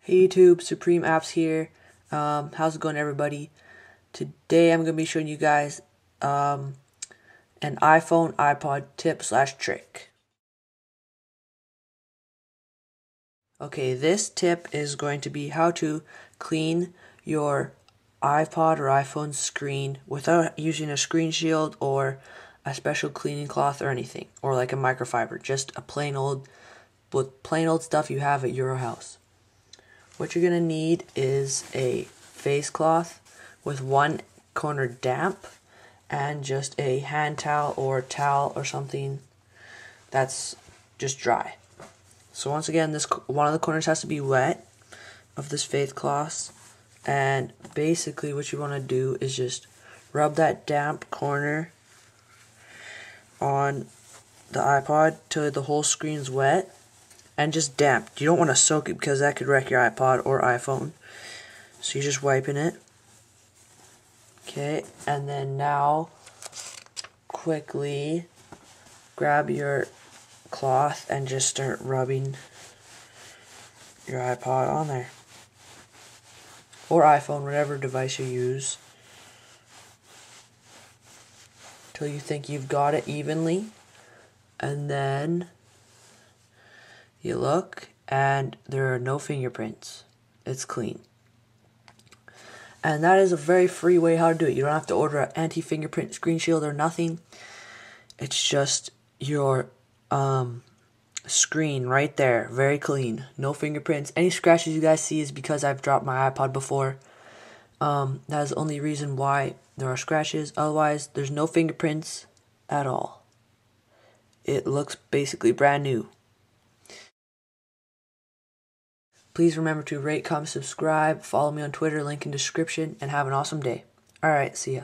Hey YouTube, Supreme Apps here. How's it going, everybody? Today I'm going to be showing you guys an iPhone iPod tip/trick. Okay, this tip is going to be how to clean your iPod or iPhone screen without using a screen shield or a special cleaning cloth or anything, or like a microfiber, just a plain old stuff you have at your house. What you're going to need is a face cloth with one corner damp and just a hand towel or towel or something that's just dry. So once again, one of the corners has to be wet of this face cloth, and basically what you want to do is just rub that damp corner on the iPod till the whole screen's wet. And just damp. You don't want to soak it because that could wreck your iPod or iPhone. So you're just wiping it. Okay, and then now quickly grab your cloth and just start rubbing your iPod on there. Or iPhone, whatever device you use. Till you think you've got it evenly. And then you look, and there are no fingerprints. It's clean. And that is a very free way how to do it. You don't have to order an anti-fingerprint screen shield or nothing. It's just your screen right there. Very clean. No fingerprints. Any scratches you guys see is because I've dropped my iPod before. That is the only reason why there are scratches. Otherwise, there's no fingerprints at all. It looks basically brand new. Please remember to rate, comment, subscribe, follow me on Twitter, link in description, and have an awesome day. Alright, see ya.